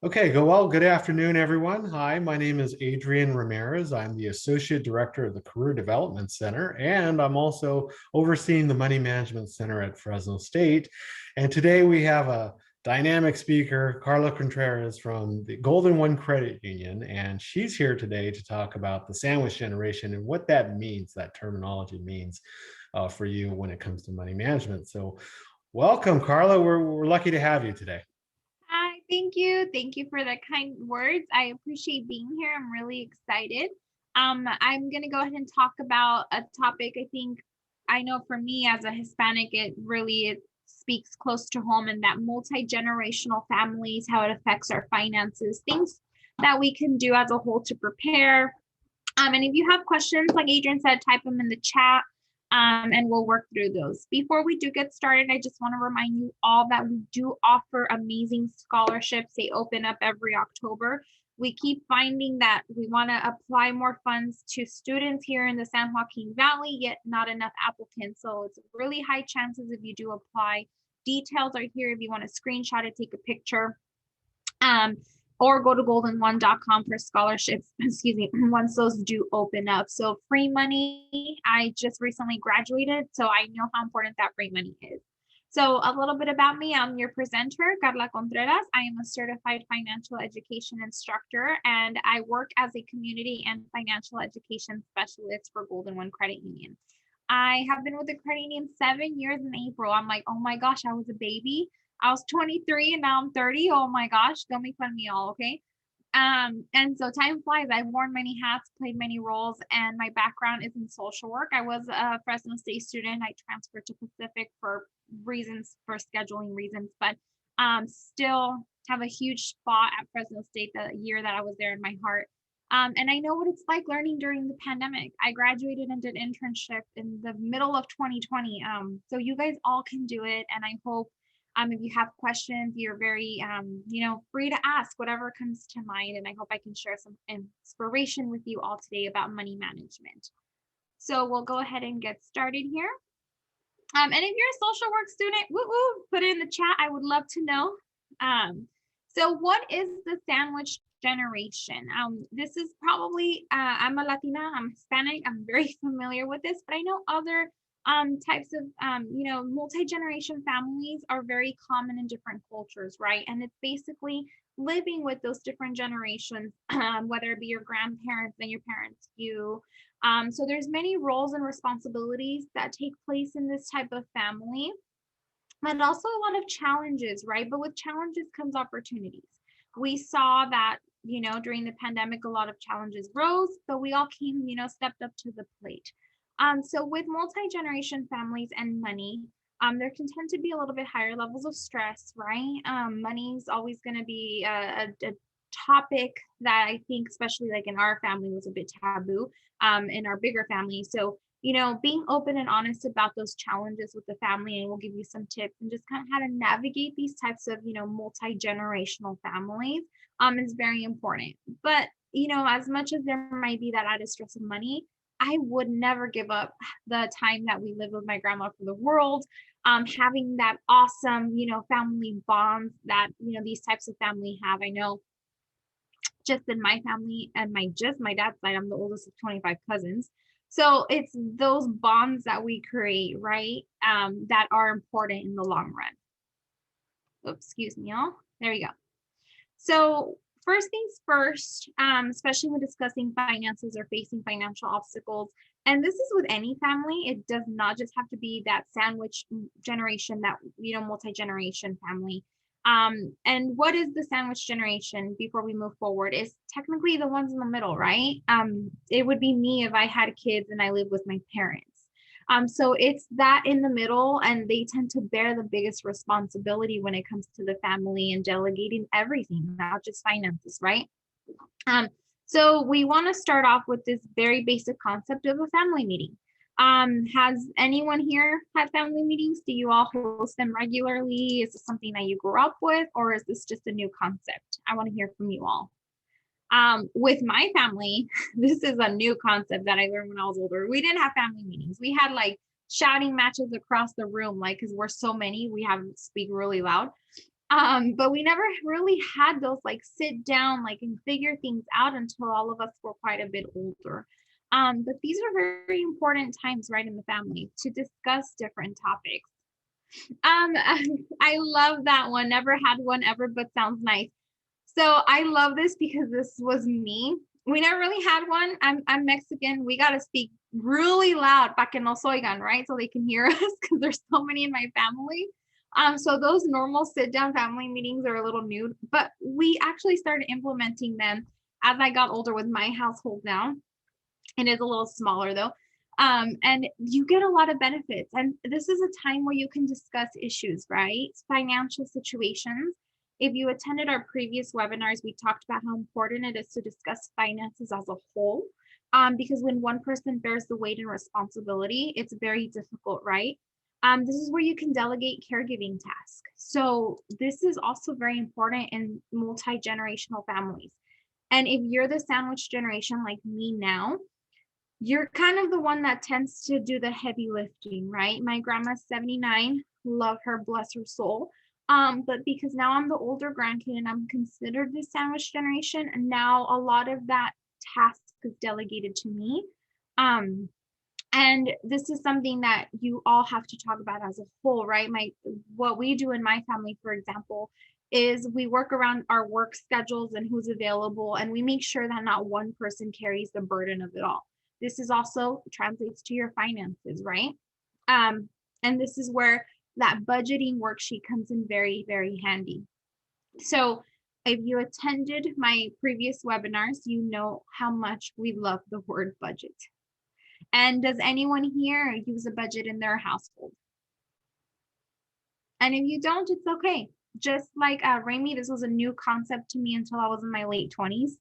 Good afternoon, everyone. Hi, my name is Adrian Ramirez. I'm the Associate Director of the Career Development Center, and I'm also overseeing the Money Management Center at Fresno State. And today we have a dynamic speaker, Carla Contreras from the Golden1 Credit Union, and she's here today to talk about the sandwich generation and what that means, that terminology means for you when it comes to money management. So welcome, Carla. We're lucky to have you today. Hi, thank you. Thank you for the kind words. I appreciate being here. I'm really excited. I'm going to go ahead and talk about a topic I know for me as a Hispanic, it speaks close to home, and that multi-generational families, how it affects our finances, things that we can do as a whole to prepare. And if you have questions, like Adrian said, type them in the chat. And we'll work through those. Before we do get started, I just want to remind you all that we do offer amazing scholarships. They open up every October. We keep finding that we want to apply more funds to students here in the San Joaquin Valley, yet not enough applicants. So it's really high chances if you do apply. Details are here if you want to screenshot it, take a picture. Or go to golden1.com for scholarships, once those do open up. So free money, I just recently graduated, so I know how important that free money is. So a little bit about me, I'm your presenter, Carla Contreras. I am a certified financial education instructor, and I work as a community and financial education specialist for Golden1 Credit Union. I have been with the credit union 7 years in April. I'm like, oh my gosh, I was a baby. I was 23 and now I'm 30. Oh my gosh, don't make fun of me all, okay? And so time flies. I've worn many hats, played many roles, and my background is in social work. I was a Fresno State student. I transferred to Pacific for scheduling reasons, but still have a huge spot at Fresno State the year that I was there in my heart. And I know what it's like learning during the pandemic. I graduated and did internship in the middle of 2020. So you guys all can do it, and I hope if you have questions, you're very, free to ask whatever comes to mind. And I hope I can share some inspiration with you all today about money management. So we'll go ahead and get started here. And if you're a social work student, put it in the chat. I would love to know. So what is the sandwich generation? This is probably, I'm a Latina, I'm Hispanic, I'm very familiar with this, but I know other types of multi-generation families are very common in different cultures, right? And it's basically living with those different generations, whether it be your grandparents and your parents, so there's many roles and responsibilities that take place in this type of family, but also a lot of challenges, right? But with challenges comes opportunities. We saw that during the pandemic, a lot of challenges rose, but we all came, stepped up to the plate. So with multi-generation families and money, there can tend to be a little bit higher levels of stress, right? Money is always going to be a topic that I think, especially like in our family, was a bit taboo in our bigger family. So, being open and honest about those challenges with the family, and we'll give you some tips and just kind of how to navigate these types of, multi-generational families is very important. But, as much as there might be that added stress of money, I would never give up the time that we lived with my grandma for the world. Having that awesome, family bonds that, these types of family have. I know just in my family and my dad's side, I'm the oldest of 25 cousins. So it's those bonds that we create, right? That are important in the long run. Oops, excuse me, y'all. There we go. So first things first, especially when discussing finances or facing financial obstacles, and this is with any family, it does not just have to be that sandwich generation, that, multi-generation family. And what is the sandwich generation before we move forward is technically the ones in the middle, right? It would be me if I had kids and I lived with my parents. So it's that in the middle, and they tend to bear the biggest responsibility when it comes to the family and delegating everything, not just finances, right? So we want to start off with this very basic concept of a family meeting. Has anyone here had family meetings? Do you all host them regularly? Is this something that you grew up with, or is this just a new concept? I want to hear from you all. With my family, this is a new concept that I learned when I was older. We didn't have family meetings. We had like shouting matches across the room, like, because we're so many, we have to speak really loud. But we never really had those like sit down, like and figure things out until all of us were quite a bit older. But these are very important times, right, in the family to discuss different topics. I love that one. Never had one ever, but sounds nice. So I love this because this was me. We never really had one. I'm Mexican. We gotta speak really loud para que nos oigan, right? So they can hear us because there's so many in my family. So those normal sit down family meetings are a little new, but we actually started implementing them as I got older with my household now. It is a little smaller though. And you get a lot of benefits. And this is a time where you can discuss issues, right? Financial situations. If you attended our previous webinars, we talked about how important it is to discuss finances as a whole. Because when one person bears the weight and responsibility, it's very difficult, right? This is where you can delegate caregiving tasks. So this is also very important in multi-generational families. And if you're the sandwich generation like me now, you're kind of the one that tends to do the heavy lifting, right? My grandma's 79, love her, bless her soul. But because now I'm the older grandkid and I'm considered the sandwich generation, and now a lot of that task is delegated to me. And this is something that you all have to talk about as a whole, right? What we do in my family, for example, is we work around our work schedules and who's available, and we make sure that not one person carries the burden of it all. This is also translates to your finances, right? And this is where that budgeting worksheet comes in very, very handy. So if you attended my previous webinars, you know how much we love the word budget. And does anyone here use a budget in their household? And if you don't, it's okay. Just like Rami, this was a new concept to me until I was in my late 20s.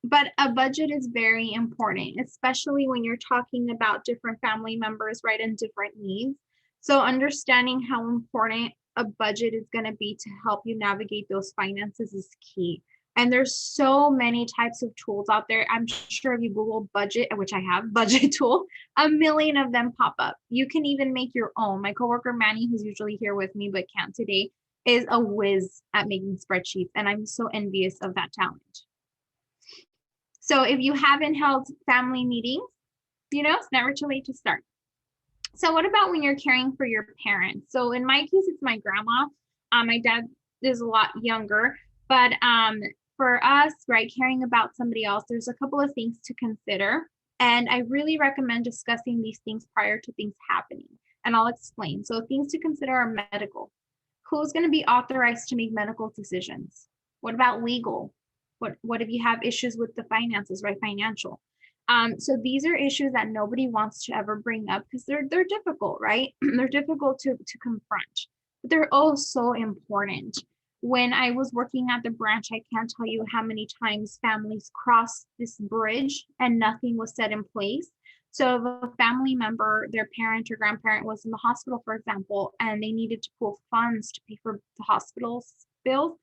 But a budget is very important, especially when you're talking about different family members, right, and different needs. So understanding how important a budget is going to be to help you navigate those finances is key. And there's so many types of tools out there. I'm sure if you Google budget, which I have, budget tool, a million of them pop up. You can even make your own. My coworker Manny, who's usually here with me but can't today, is a whiz at making spreadsheets, and I'm so envious of that talent. So if you haven't held family meetings, it's never too late to start. So what about when you're caring for your parents? So in my case, it's my grandma. My dad is a lot younger, but for us, right, caring about somebody else, there's a couple of things to consider. And I really recommend discussing these things prior to things happening. And I'll explain. So things to consider are medical. Who's going to be authorized to make medical decisions? What about legal? What if you have issues with the finances, right? Financial. So these are issues that nobody wants to ever bring up because they're difficult, right? They're difficult to confront, but they're oh so important. When I was working at the branch, I can't tell you how many times families crossed this bridge and nothing was set in place. So if a family member, their parent or grandparent was in the hospital, for example, and they needed to pull funds to pay for the hospital's bills,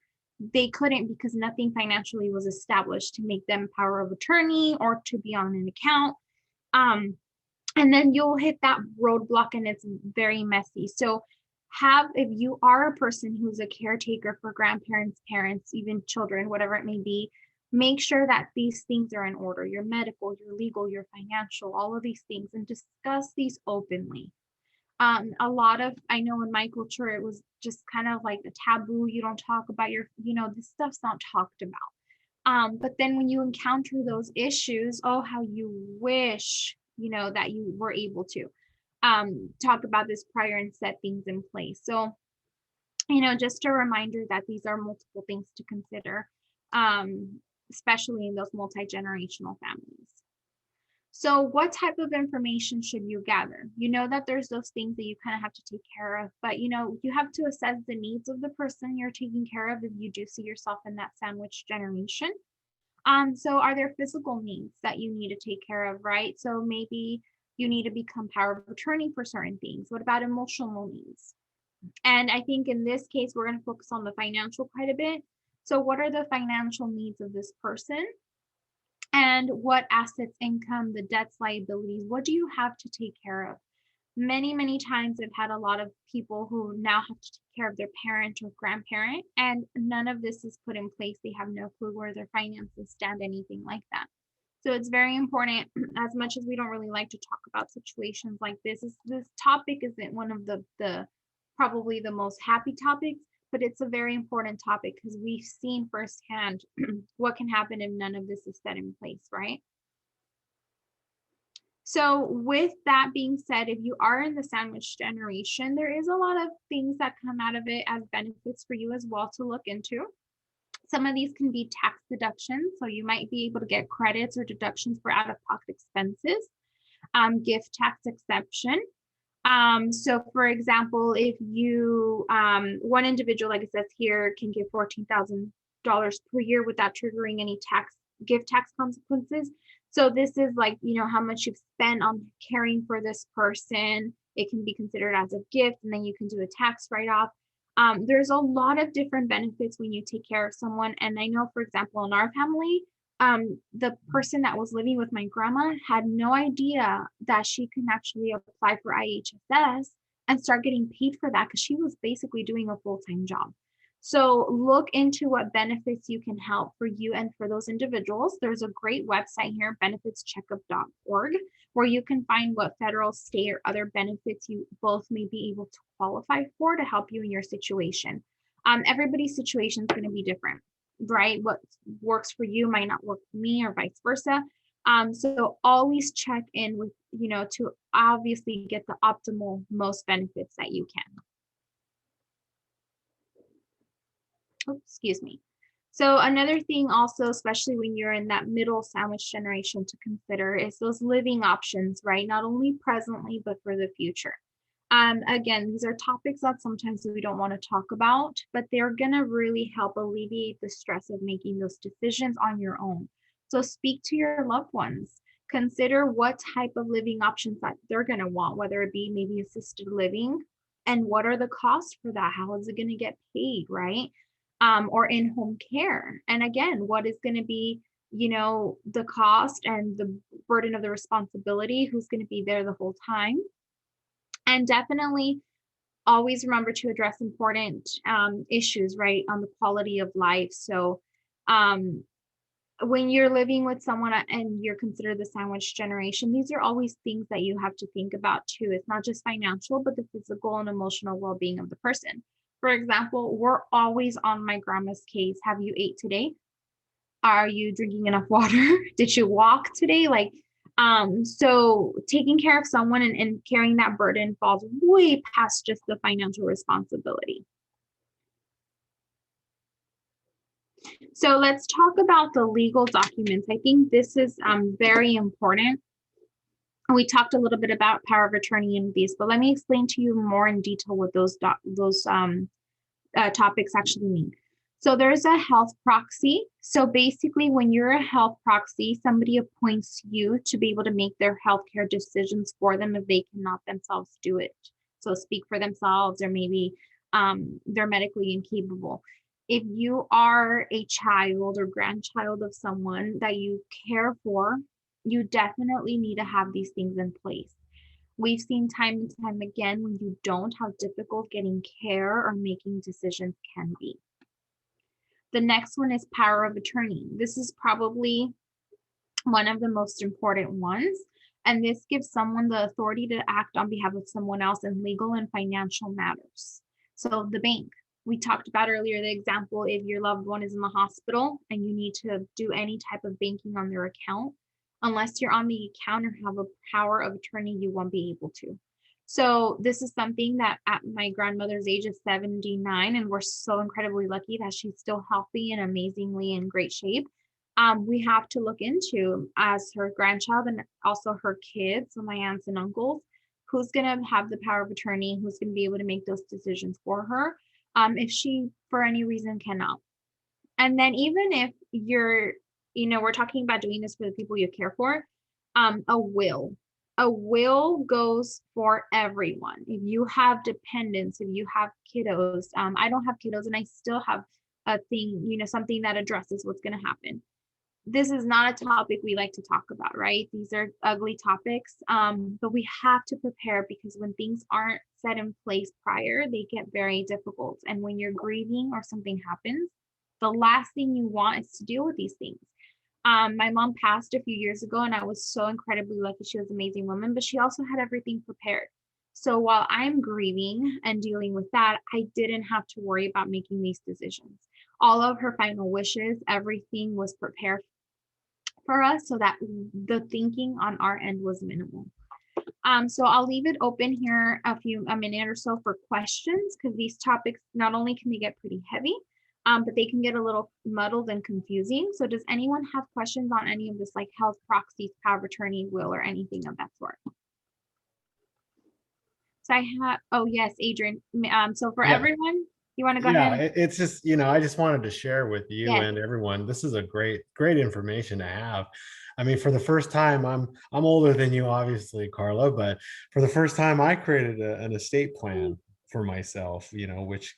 they couldn't because nothing financially was established to make them power of attorney or to be on an account. And then you'll hit that roadblock and it's very messy. So if you are a person who's a caretaker for grandparents, parents, even children, whatever it may be, make sure that these things are in order, your medical, your legal, your financial, all of these things, and discuss these openly. I know in my culture, it was just kind of like a taboo. You don't talk about this stuff's not talked about. But then when you encounter those issues, oh, how you wish, that you were able to talk about this prior and set things in place. So, just a reminder that these are multiple things to consider, especially in those multi-generational families. So what type of information should you gather? You know that there's those things that you kind of have to take care of, but you have to assess the needs of the person you're taking care of if you do see yourself in that sandwich generation. So are there physical needs that you need to take care of, right? So maybe you need to become power of attorney for certain things. What about emotional needs? And I think in this case, we're going to focus on the financial quite a bit. So what are the financial needs of this person? And what assets, income, the debts, liabilities, what do you have to take care of? Many, many times I've had a lot of people who now have to take care of their parent or grandparent, and none of this is put in place. They have no clue where their finances stand, anything like that. So it's very important, as much as we don't really like to talk about situations like this topic isn't one of the probably the most happy topics, but it's a very important topic because we've seen firsthand what can happen if none of this is set in place, right? So with that being said, if you are in the sandwich generation, there is a lot of things that come out of it as benefits for you as well to look into. Some of these can be tax deductions. So you might be able to get credits or deductions for out-of-pocket expenses, gift tax exemption. So for example, if you, one individual, like it says here, can give $14,000 per year without triggering any gift tax consequences. So this is like, how much you've spent on caring for this person. It can be considered as a gift, and then you can do a tax write-off. There's a lot of different benefits when you take care of someone. And I know, for example, in our family, the person that was living with my grandma had no idea that she can actually apply for IHSS and start getting paid for that because she was basically doing a full-time job. So look into what benefits you can help for you and for those individuals. There's a great website here, benefitscheckup.org, where you can find what federal, state, or other benefits you both may be able to qualify for to help you in your situation. Everybody's situation is going to be different, right? What works for you might not work for me, or vice versa. So always check in with, to obviously get the optimal most benefits that you can. Oh, excuse me. So another thing also, especially when you're in that middle sandwich generation, to consider is those living options, right? Not only presently, but for the future. Again, these are topics that sometimes we don't want to talk about, but they're going to really help alleviate the stress of making those decisions on your own. So speak to your loved ones. Consider what type of living options that they're going to want, whether it be maybe assisted living, and what are the costs for that? How is it going to get paid, right? Or in-home care. And again, what is going to be, the cost and the burden of the responsibility, who's going to be there the whole time. And definitely always remember to address important issues, right, on the quality of life. So when you're living with someone and you're considered the sandwich generation, these are always things that you have to think about too. It's not just financial, but the physical and emotional well-being of the person. For example, we're always on my grandma's case. Have you ate today? Are you drinking enough water? Did you walk today? So taking care of someone and carrying that burden falls way past just the financial responsibility. So let's talk about the legal documents. I think this is very important. We talked a little bit about power of attorney and these, but let me explain to you more in detail what those topics actually mean. So there's a health proxy. So basically, when you're a health proxy, somebody appoints you to be able to make their healthcare decisions for them if they cannot themselves do it. So speak for themselves, or maybe they're medically incapable. If you are a child or grandchild of someone that you care for, you definitely need to have these things in place. We've seen time and time again, when you don't, how difficult getting care or making decisions can be. The next one is power of attorney. This is probably one of the most important ones. And this gives someone the authority to act on behalf of someone else in legal and financial matters. So the bank, we talked about earlier, the example, if your loved one is in the hospital and you need to do any type of banking on their account, unless you're on the account or have a power of attorney, you won't be able to. So this is something that at my grandmother's age of 79, and we're so incredibly lucky that she's still healthy and amazingly in great shape, we have to look into as her grandchild and also her kids, so my aunts and uncles, who's going to have the power of attorney, who's going to be able to make those decisions for her if she, for any reason, cannot. And then even if you're, we're talking about doing this for the people you care for, a will. A will goes for everyone. If you have dependents, if you have kiddos, I don't have kiddos and I still have a thing, something that addresses what's going to happen. this is not a topic we like to talk about, right? These are ugly topics, but we have to prepare, because when things aren't set in place prior, they get very difficult. And when you're grieving or something happens, the last thing you want is to deal with these things. My mom passed a few years ago, and I was so incredibly lucky. She was an amazing woman, but she also had everything prepared. So while I'm grieving and dealing with that, I didn't have to worry about making these decisions. All of her final wishes, everything was prepared for us, so that the thinking on our end was minimal. So I'll leave it open here a minute or so for questions, because these topics, not only can they get pretty heavy, but they can get a little muddled and confusing. So does anyone have questions on any of this, like health, proxies, power of attorney, will, or anything of that sort? So I have, oh yes, Adrian. So for Yeah. everyone, you want to go Yeah, ahead? it's just, I just wanted to share with you Yes. and everyone. This is a great information to have. I mean, for the first time, I'm older than you, obviously, Carla, but for the first time, I created an estate plan for myself, which,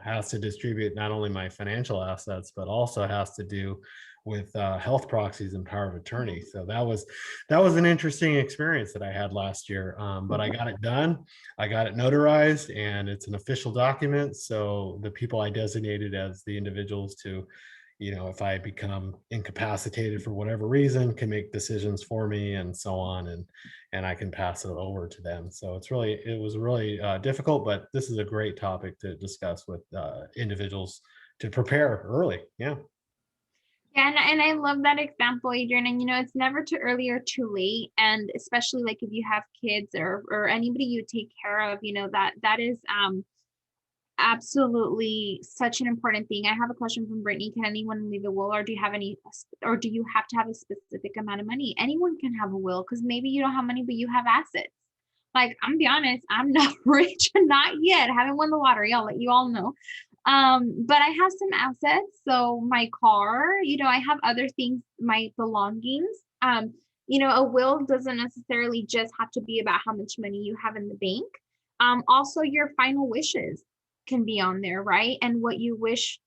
has to distribute not only my financial assets, but also has to do with health proxies and power of attorney. So that was an interesting experience that I had last year. But I got it done. I got it notarized, and it's an official document. So the people I designated as the individuals to, if I become incapacitated for whatever reason, can make decisions for me and so on, and I can pass it over to them. So it was really difficult, but this is a great topic to discuss with individuals to prepare early. Yeah. Yeah, and I love that example, Adrian. And it's never too early or too late. And especially like if you have kids or anybody you take care of, that is absolutely such an important thing. I have a question from Brittany. Can anyone leave a will, or do you have to have a specific amount of money? Anyone can have a will, because maybe you don't have money, but you have assets. Like, I'm be honest, I'm not rich, not yet. I haven't won the lottery. I'll let you all know. But I have some assets. So my car, I have other things, my belongings. A will doesn't necessarily just have to be about how much money you have in the bank. Also your final wishes can be on there, right? And what you wish,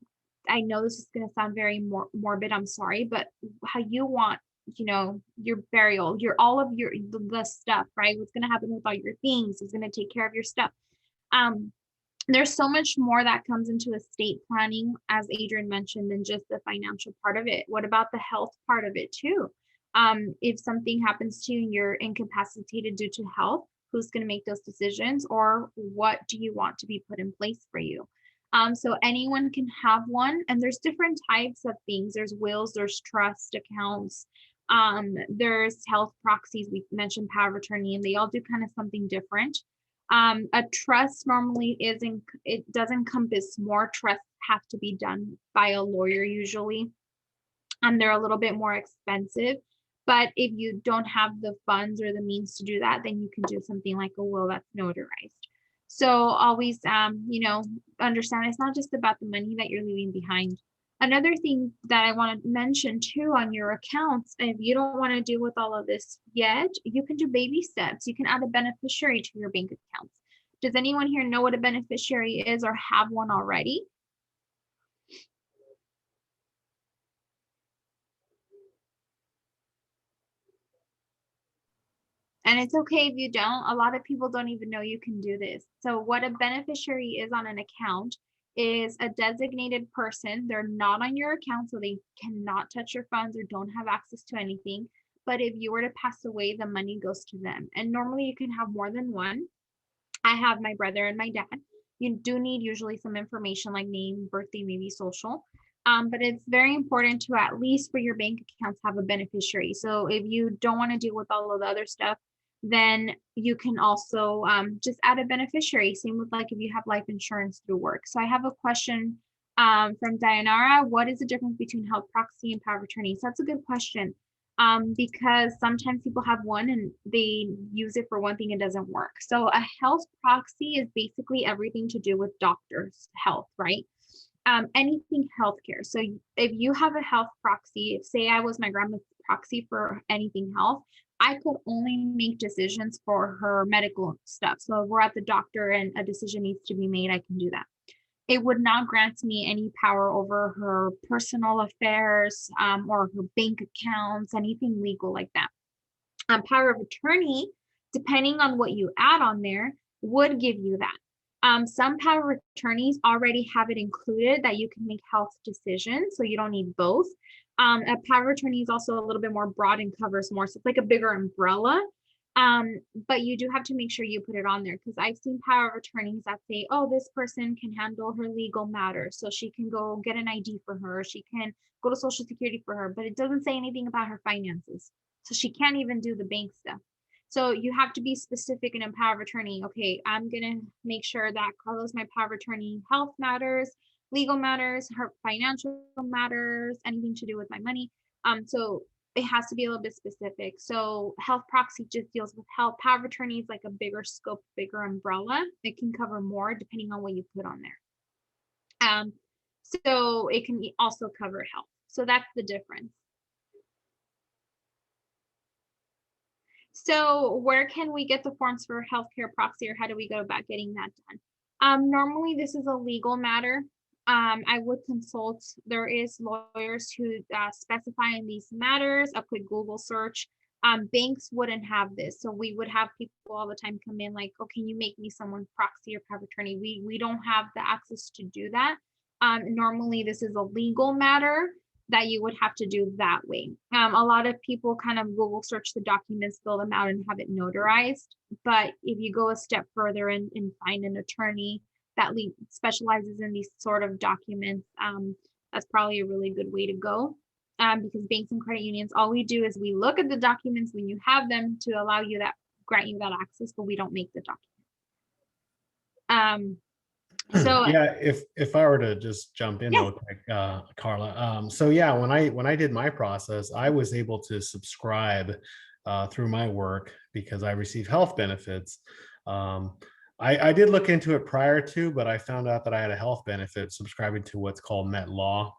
I know this is going to sound very morbid, I'm sorry, but how you want, your burial, all of the stuff, right? What's going to happen with all your things, who's going to take care of your stuff. There's so much more that comes into estate planning, as Adrian mentioned, than just the financial part of it. What about the health part of it too? If something happens to you and you're incapacitated due to health, who's going to make those decisions, or what do you want to be put in place for you? So anyone can have one, and there's different types of things. There's wills, there's trust accounts, there's health proxies. We mentioned power of attorney, and they all do kind of something different. A trust normally it does encompass more. Trusts have to be done by a lawyer usually. They're a little bit more expensive, but if you don't have the funds or the means to do that, then you can do something like a will that's notarized. So always, understand it's not just about the money that you're leaving behind. Another thing that I want to mention too on your accounts, if you don't want to deal with all of this yet, you can do baby steps. You can add a beneficiary to your bank accounts. Does anyone here know what a beneficiary is or have one already? And it's okay if you don't. A lot of people don't even know you can do this. So what a beneficiary is on an account is a designated person. They're not on your account, so they cannot touch your funds or don't have access to anything. But if you were to pass away, the money goes to them. And normally you can have more than one. I have my brother and my dad. You do need usually some information like name, birthday, maybe social. But it's very important to, at least for your bank accounts, have a beneficiary. So if you don't want to deal with all of the other stuff, then you can also just add a beneficiary. Same with like if you have life insurance through work. So I have a question from Dianara. What is the difference between health proxy and power of attorney? So that's a good question, because sometimes people have one and they use it for one thing and it doesn't work. So a health proxy is basically everything to do with doctors' health, right? Anything healthcare. So if you have a health proxy, if say I was my grandma's proxy for anything health, I could only make decisions for her medical stuff. So if we're at the doctor and a decision needs to be made, I can do that. it would not grant me any power over her personal affairs, or her bank accounts, anything legal like that. Power of attorney, depending on what you add on there, would give you that. Some power of attorneys already have it included that you can make health decisions, so you don't need both. A power of attorney is also a little bit more broad and covers more, so it's like a bigger umbrella. But you do have to make sure you put it on there, because I've seen power of attorneys that say, oh, this person can handle her legal matters, so she can go get an ID for her, she can go to Social Security for her, but it doesn't say anything about her finances. So she can't even do the bank stuff. So you have to be specific in a power of attorney. Okay, I'm gonna make sure that Carlos, my power of attorney, health matters, legal matters, her financial matters, anything to do with my money. So it has to be a little bit specific. So health proxy just deals with health. Power of attorney is like a bigger scope, bigger umbrella. It can cover more depending on what you put on there. So it can also cover health. So that's the difference. So where can we get the forms for healthcare proxy, or how do we go about getting that done? Normally this is a legal matter. I would consult, there is lawyers who specify in these matters. A quick Google search. Banks wouldn't have this. So we would have people all the time come in like, oh, can you make me someone proxy or power of attorney? We don't have the access to do that. Normally this is a legal matter that you would have to do that way. A lot of people kind of Google search the documents, fill them out, and have it notarized. But if you go a step further and find an attorney that specializes in these sort of documents, that's probably a really good way to go. Because banks and credit unions, all we do is we look at the documents when you have them to allow you that, grant you that access, but we don't make the document. So yeah, if I were to just jump in yes. real quick, Carla. So yeah, when I did my process, I was able to subscribe through my work because I receive health benefits. I did look into it prior to, but I found out that I had a health benefit subscribing to what's called Met Law.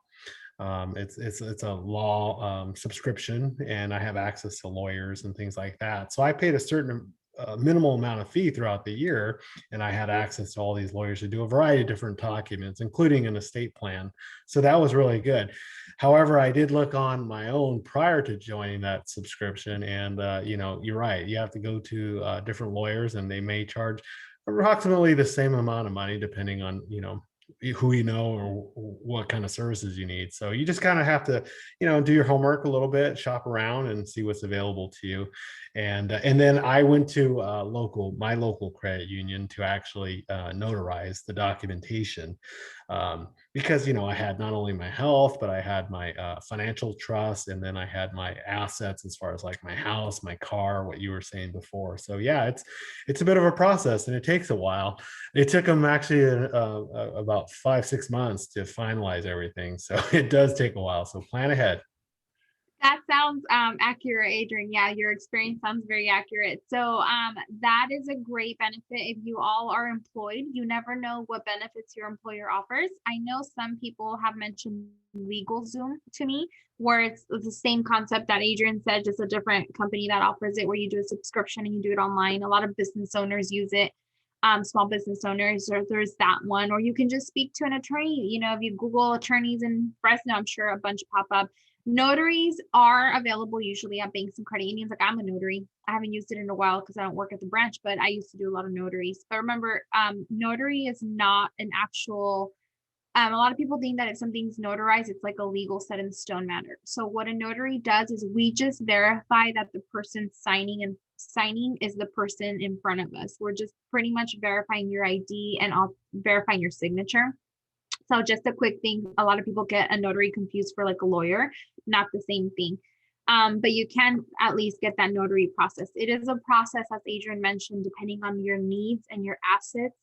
It's a law subscription, and I have access to lawyers and things like that. So I paid a certain minimal amount of fee throughout the year, and I had access to all these lawyers to do a variety of different documents, including an estate plan. So that was really good. However, I did look on my own prior to joining that subscription, and you know, you're right. You have to go to different lawyers, and they may charge approximately the same amount of money depending on, you know, who you know or what kind of services you need. So you just kind of have to, you know, do your homework a little bit, shop around and see what's available to you. And then I went to my local credit union to actually notarize the documentation, because, you know, I had not only my health, but I had my financial trust, and then I had my assets as far as like my house, my car, what you were saying before. So yeah, it's a bit of a process, and it takes a while. It took them actually about 5-6 months to finalize everything. So it does take a while. So plan ahead. That sounds accurate, Adrian. Yeah, your experience sounds very accurate. So that is a great benefit if you all are employed. You never know what benefits your employer offers. I know some people have mentioned LegalZoom to me, where it's the same concept that Adrian said, just a different company that offers it, where you do a subscription and you do it online. A lot of business owners use it. Small business owners, or there's that one, or you can just speak to an attorney. You know, if you Google attorneys in Fresno, I'm sure a bunch pop up. Notaries are available usually at banks and credit unions. Like, I'm a notary. I haven't used it in a while because I don't work at the branch, but I used to do a lot of notaries. But remember, notary is not an actual, a lot of people think that if something's notarized, it's like a legal set in stone matter. So what a notary does is we just verify that the person signing is the person in front of us. We're just pretty much verifying your ID and verifying your signature. So just a quick thing, a lot of people get a notary confused for like a lawyer, not the same thing. But you can at least get that notary process. It is a process, as Adrian mentioned, depending on your needs and your assets,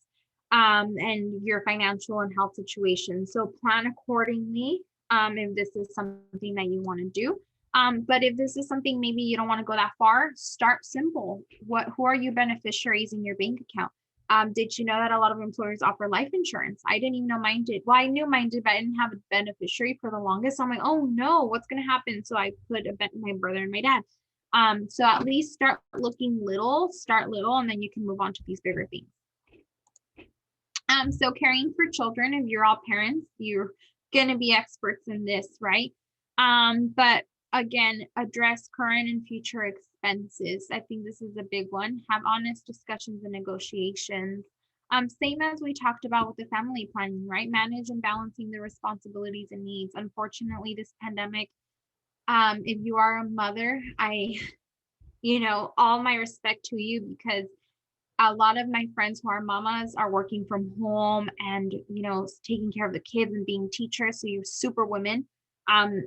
and your financial and health situation. So plan accordingly if this is something that you want to do. But if this is something maybe you don't want to go that far, start simple. Who are your beneficiaries in your bank account? Did you know that a lot of employers offer life insurance? I didn't even know mine did. Well, I knew mine did, but I didn't have a beneficiary for the longest. So I'm like, oh no, what's going to happen? So I put my brother and my dad. So at least start little, and then you can move on to these bigger things. So caring for children, if you're all parents, you're gonna be experts in this, right? But again, address current and future expenses. I think this is a big one. Have honest discussions and negotiations. Same as we talked about with the family planning, right? Manage and balancing the responsibilities and needs. Unfortunately, this pandemic, if you are a mother, all my respect to you, because a lot of my friends who are mamas are working from home and, taking care of the kids and being teachers. So you're super women,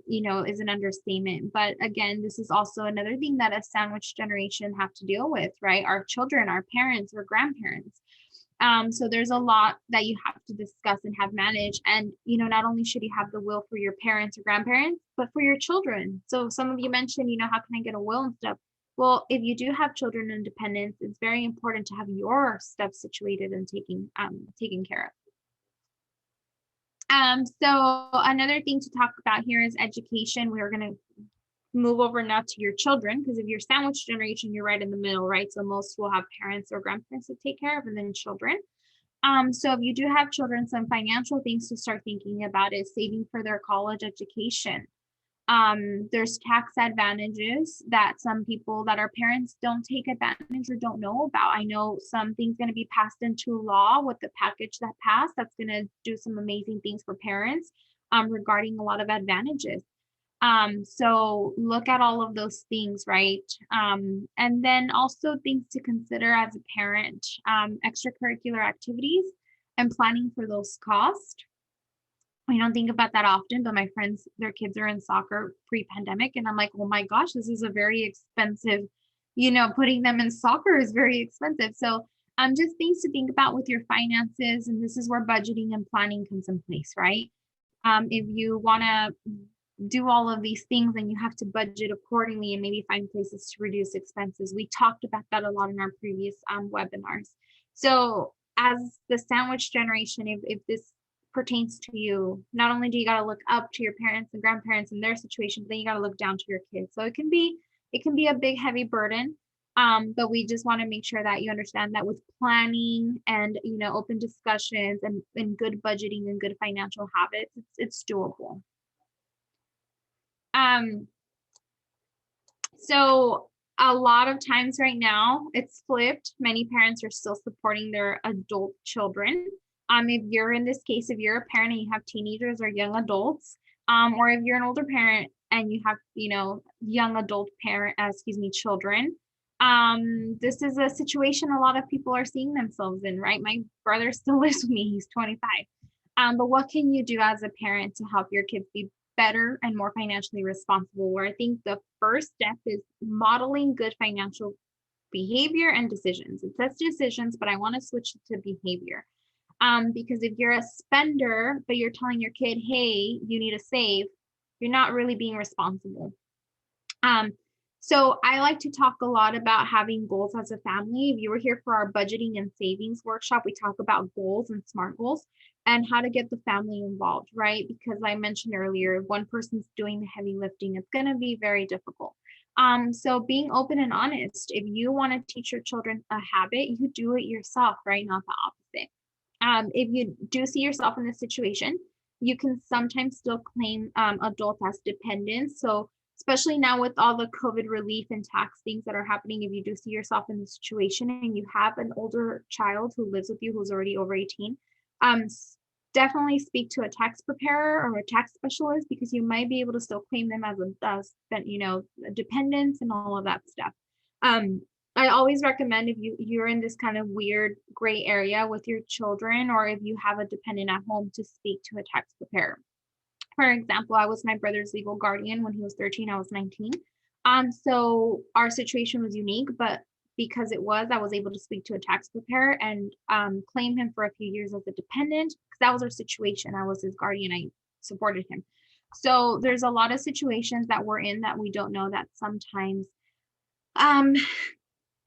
is an understatement. But again, this is also another thing that a sandwich generation have to deal with, right? Our children, our parents, or grandparents. So there's a lot that you have to discuss and have managed. And, not only should you have the will for your parents or grandparents, but for your children. So some of you mentioned, how can I get a will and stuff? Well, if you do have children and dependents, it's very important to have your stuff situated and taken care of. So another thing to talk about here is education. We're going to move over now to your children, because if you're sandwich generation, you're right in the middle, right? So most will have parents or grandparents to take care of, and then children. So if you do have children, some financial things to start thinking about is saving for their college education. There's tax advantages that some people that are parents don't take advantage or don't know about. I know something's going to be passed into law with the package that passed that's going to do some amazing things for parents regarding a lot of advantages. So look at all of those things, right? And then also things to consider as a parent, extracurricular activities and planning for those costs. We don't think about that often, but my friends, their kids are in soccer pre-pandemic, and I'm like, oh my gosh, this is a very expensive, putting them in soccer is very expensive. So just things to think about with your finances, and this is where budgeting and planning comes in place, right? If you want to do all of these things, and you have to budget accordingly and maybe find places to reduce expenses. We talked about that a lot in our previous webinars. So as the sandwich generation, if this pertains to you, not only do you got to look up to your parents and grandparents and their situation, but then you got to look down to your kids. So it can be a big, heavy burden. But we just want to make sure that you understand that with planning and, open discussions and good budgeting and good financial habits, it's doable. So a lot of times right now it's flipped. Many parents are still supporting their adult children. If you're in this case, if you're a parent and you have teenagers or young adults, or if you're an older parent and you have, young adult children, this is a situation a lot of people are seeing themselves in, right? My brother still lives with me. He's 25. But what can you do as a parent to help your kids be better and more financially responsible? Where I think the first step is modeling good financial behavior and decisions. It says decisions, but I want to switch it to behavior. Because if you're a spender, but you're telling your kid, hey, you need to save, you're not really being responsible. So I like to talk a lot about having goals as a family. If you were here for our budgeting and savings workshop, we talk about goals and SMART goals and how to get the family involved, right? Because I mentioned earlier, if one person's doing the heavy lifting, it's going to be very difficult. So being open and honest, if you want to teach your children a habit, you do it yourself, right? Not the opposite. If you do see yourself in this situation, you can sometimes still claim adult as dependents. So especially now with all the COVID relief and tax things that are happening, if you do see yourself in the situation and you have an older child who lives with you who's already over 18, definitely speak to a tax preparer or a tax specialist, because you might be able to still claim them as dependents and all of that stuff. I always recommend, if you're in this kind of weird gray area with your children, or if you have a dependent at home, to speak to a tax preparer. For example, I was my brother's legal guardian when he was 13, I was 19. So our situation was unique, but because I was able to speak to a tax preparer and claim him for a few years as a dependent, because that was our situation. I was his guardian. I supported him. So there's a lot of situations that we're in that we don't know, that sometimes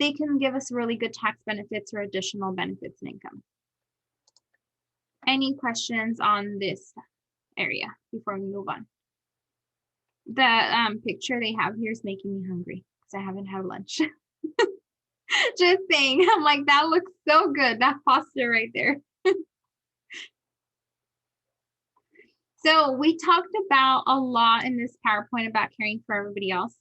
they can give us really good tax benefits or additional benefits and income. Any questions on this area before we move on? The picture they have here is making me hungry because I haven't had lunch. Just saying, I'm like, that looks so good, that pasta right there. So we talked about a lot in this PowerPoint about caring for everybody else.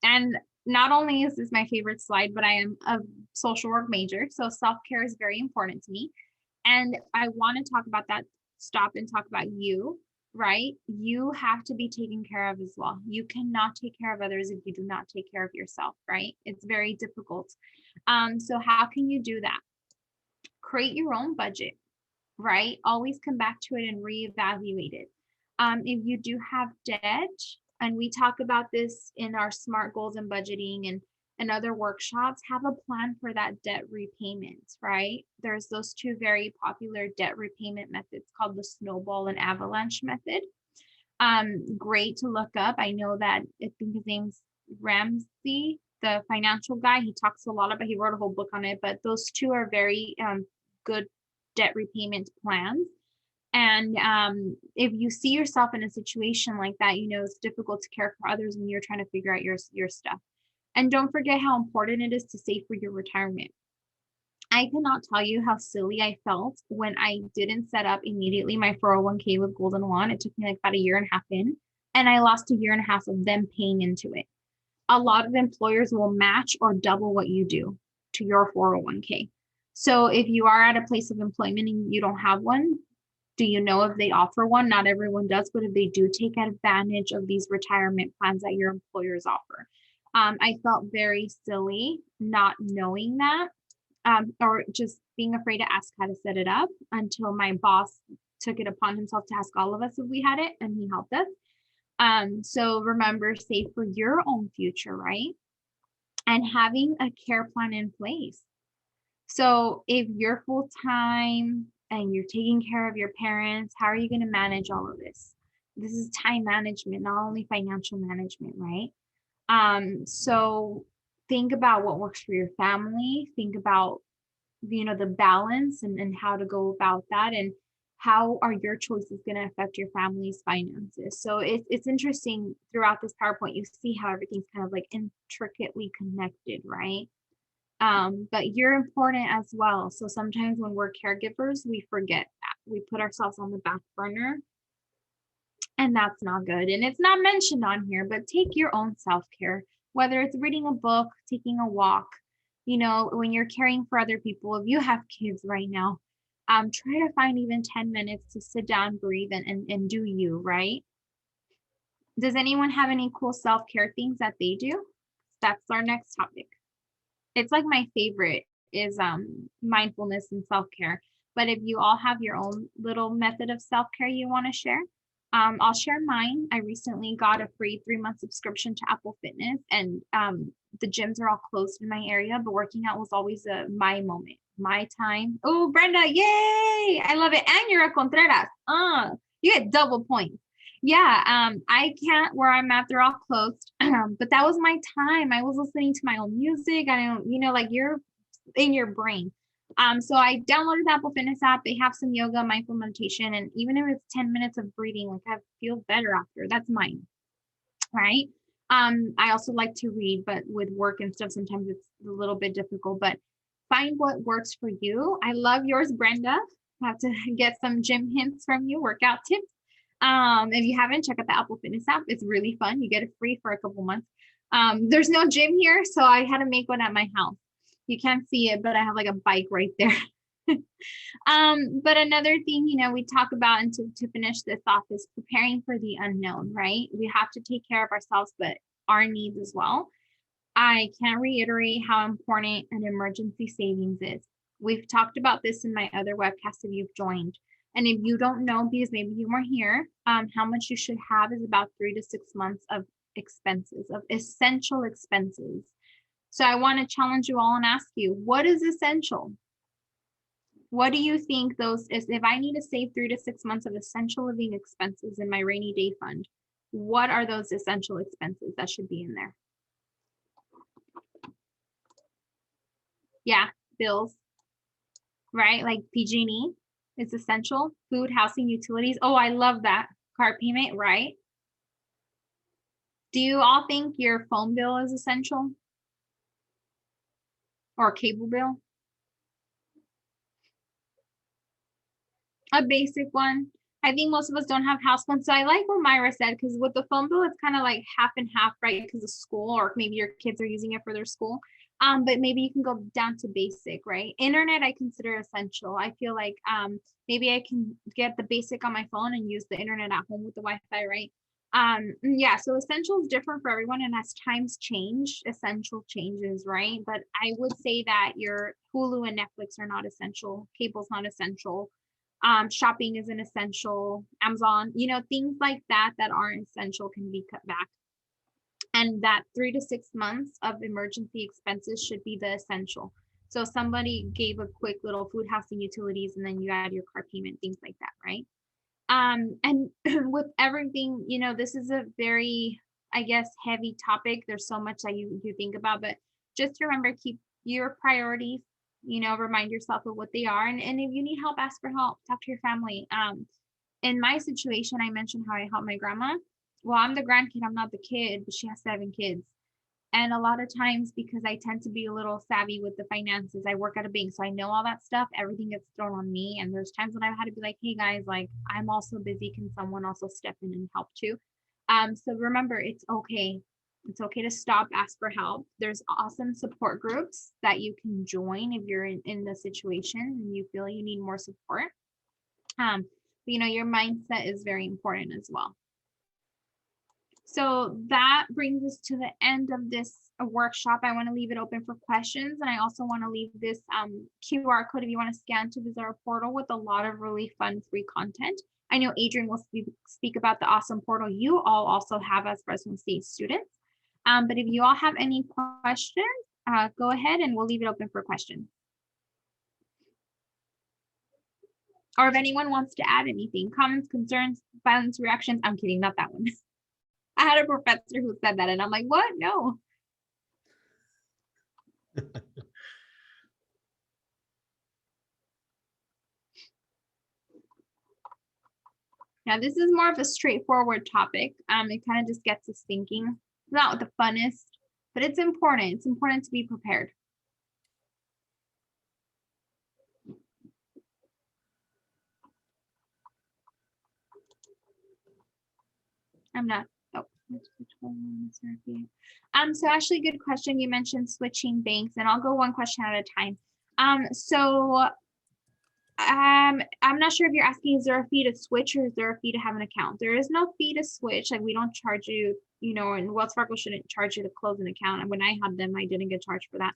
And not only is this my favorite slide, but I am a social work major. So self-care is very important to me. And I want to talk about that, stop and talk about you, right? You have to be taken care of as well. You cannot take care of others if you do not take care of yourself, right? It's very difficult. So how can you do that? Create your own budget, right? Always come back to it and reevaluate it. If you do have debt, and we talk about this in our SMART goals and budgeting and other workshops, have a plan for that debt repayment, right? There's those two very popular debt repayment methods called the snowball and avalanche method. Great to look up. I know that I think his name's Ramsey, the financial guy. He talks a lot about, he wrote a whole book on it, but those two are very good debt repayment plans. And if you see yourself in a situation like that, you know, it's difficult to care for others when you're trying to figure out your stuff. And don't forget how important it is to save for your retirement. I cannot tell you how silly I felt when I didn't set up immediately my 401k with Golden1. It took me like about a year and a half in, and I lost a year and a half of them paying into it. A lot of employers will match or double what you do to your 401k. So if you are at a place of employment and you don't have one, do you know if they offer one? Not everyone does, but if they do, take advantage of these retirement plans that your employers offer. I felt very silly not knowing that, or just being afraid to ask how to set it up until my boss took it upon himself to ask all of us if we had it, and he helped us. So remember, save for your own future, right? And having a care plan in place. So if you're full time and you're taking care of your parents, how are you going to manage all of this? This is time management, not only financial management, right? So think about what works for your family. Think about, you know, the balance and how to go about that, and how are your choices going to affect your family's finances. So it's interesting throughout this PowerPoint, you see how everything's kind of like intricately connected, right? But you're important as well. So sometimes when we're caregivers, we forget that. We put ourselves on the back burner, and that's not good. And it's not mentioned on here, but take your own self-care, whether it's reading a book, taking a walk, you know, when you're caring for other people. If you have kids right now, try to find even 10 minutes to sit down, breathe, and do you, right? Does anyone have any cool self-care things that they do? That's our next topic. It's like my favorite is mindfulness and self-care. But if you all have your own little method of self-care you want to share, I'll share mine. I recently got a free 3-month subscription to Apple Fitness, and the gyms are all closed in my area, but working out was always my moment, my time. Oh, Brenda, yay! I love it. And you're a Contreras. You get double points. Yeah, I can't where I'm at, they're all closed. But that was my time. I was listening to my own music. I don't, you know, like you're in your brain. So I downloaded the Apple Fitness app. They have some yoga, mindful meditation, and even if it's 10 minutes of breathing, like I feel better after. That's mine, right? I also like to read, but with work and stuff, sometimes it's a little bit difficult, but find what works for you. I love yours, Brenda. I have to get some gym hints from you, workout tips. If you haven't, check out the Apple Fitness app. It's really fun. You get it free for a couple months. There's no gym here, so I had to make one at my house. You can't see it, but I have like a bike right there. But another thing, you know, we talk about, and to finish this off, is preparing for the unknown, right? We have to take care of ourselves, but our needs as well. I can't reiterate how important an emergency savings is. We've talked about this in my other webcast if you've joined. And if you don't know, because maybe you weren't here, how much you should have is about 3 to 6 months of expenses, of essential expenses. So I want to challenge you all and ask you, what is essential? What do you think those is? If I need to save 3 to 6 months of essential living expenses in my rainy day fund, what are those essential expenses that should be in there? Yeah, bills, right? Like PG&E is essential. Food, housing, utilities. Oh, I love that. Car payment, right? Do you all think your phone bill is essential? Or cable bill? A basic one. I think most of us don't have house phones. So I like what Myra said, because with the phone bill, it's kind of like half and half, right? Because of school, or maybe your kids are using it for their school. But maybe you can go down to basic, right? Internet, I consider essential. I feel like maybe I can get the basic on my phone and use the internet at home with the Wi-Fi, right? Yeah, so essential is different for everyone, and as times change, essential changes, right? But I would say that your Hulu and Netflix are not essential, cable's not essential, shopping isn't essential, Amazon, things like that that aren't essential can be cut back. And that 3 to 6 months of emergency expenses should be the essential. So somebody gave a quick little food, housing, utilities, and then you add your car payment, things like that, right? And with everything, this is a very, I guess, heavy topic. There's so much that you think about, but just remember, keep your priorities, remind yourself of what they are. And if you need help, ask for help, talk to your family. In my situation, I mentioned how I helped my grandma. Well, I'm the grandkid, I'm not the kid, but she has 7 kids. And a lot of times, because I tend to be a little savvy with the finances, I work at a bank, so I know all that stuff. Everything gets thrown on me. And there's times when I've had to be like, hey guys, like, I'm also busy. Can someone also step in and help too? So remember, it's okay. It's okay to stop, ask for help. There's awesome support groups that you can join if you're in the situation and you feel you need more support. But, your mindset is very important as well. So that brings us to the end of this workshop. I want to leave it open for questions. And I also want to leave this QR code if you want to scan to visit our portal with a lot of really fun free content. I know Adrian will speak about the awesome portal you all also have as Fresno State students. But if you all have any questions, go ahead and we'll leave it open for questions. Or if anyone wants to add anything, comments, concerns, violence, reactions. I'm kidding, not that one. I had a professor who said that and I'm like, what? No. Now, this is more of a straightforward topic. It kind of just gets us thinking. It's not the funnest, but it's important. It's important to be prepared. I'm not. Oh, so Ashley, good question. You mentioned switching banks, and I'll go one question at a time. I'm not sure if you're asking, is there a fee to switch or is there a fee to have an account? There is no fee to switch. Like, we don't charge you, and Wells Fargo shouldn't charge you to close an account. And when I had them, I didn't get charged for that.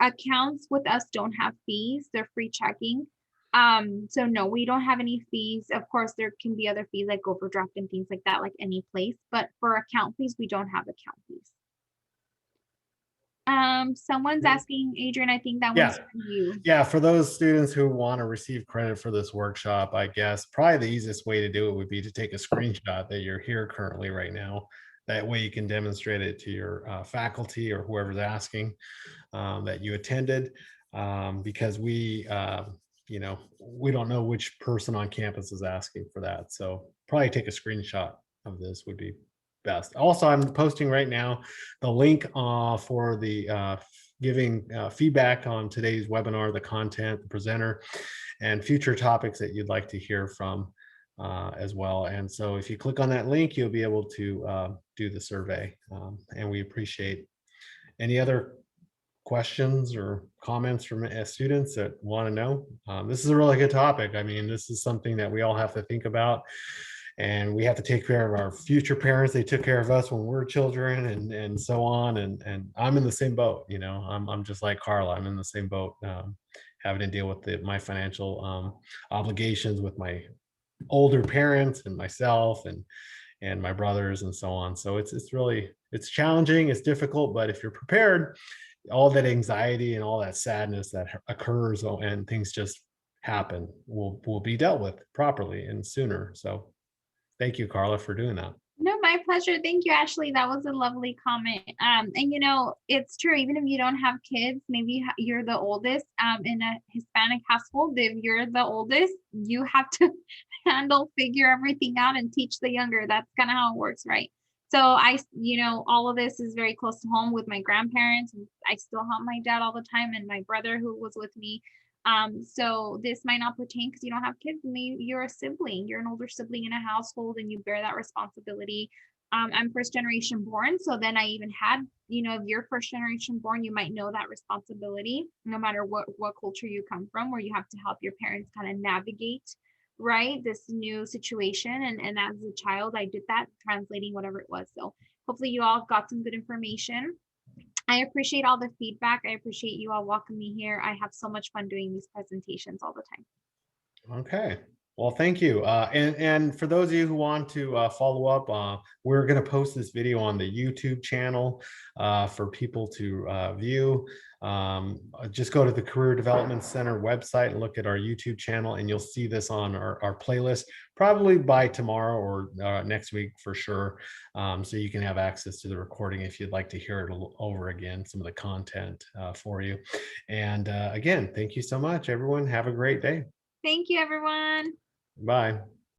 Accounts with us don't have fees. They're free checking. So no, we don't have any fees. Of course, there can be other fees like overdraft and things like that, like any place. But for account fees, we don't have account fees. Someone's asking, Adrian, I think that one's for you. Yeah, for those students who want to receive credit for this workshop, I guess probably the easiest way to do it would be to take a screenshot that you're here currently right now. That way you can demonstrate it to your faculty or whoever's asking that you attended, because we don't know which person on campus is asking for that. So probably take a screenshot of this would be best. Also, I'm posting right now the link for the giving feedback on today's webinar, the content, the presenter, and future topics that you'd like to hear from as well. And so if you click on that link, you'll be able to do the survey. And we appreciate any other questions or comments from students that want to know. This is a really good topic. I mean, this is something that we all have to think about. And we have to take care of our future parents. They took care of us when we were children, and so on. And I'm in the same boat. I'm just like Carla. I'm in the same boat, having to deal with my financial obligations with my older parents and myself and my brothers and so on. So it's challenging. It's difficult, but if you're prepared, all that anxiety and all that sadness that occurs and things just happen will be dealt with properly and sooner. So thank you, Carla, for doing that. No, my pleasure. Thank you, Ashley. That was a lovely comment. And it's true. Even if you don't have kids, maybe you're the oldest in a Hispanic household. If you're the oldest, you have to figure everything out and teach the younger. That's kind of how it works, right? So all of this is very close to home with my grandparents. I still help my dad all the time, and my brother who was with me. So this might not pertain because you don't have kids. Maybe you're a sibling, you're an older sibling in a household and you bear that responsibility. I'm first generation born. So then I even had, if you're first generation born, you might know that responsibility, no matter what culture you come from, where you have to help your parents kind of navigate, right, this new situation. And as a child, I did that, translating whatever it was. So hopefully you all got some good information. I appreciate all the feedback. I appreciate you all welcoming me here. I have so much fun doing these presentations all the time. Okay. Well, thank you. And for those of you who want to follow up, we're going to post this video on the YouTube channel for people to view. Just go to the Career Development Center website and look at our YouTube channel, and you'll see this on our playlist probably by tomorrow or next week for sure. So you can have access to the recording if you'd like to hear it over again, some of the content for you. And again, thank you so much, everyone. Have a great day. Thank you, everyone. Bye.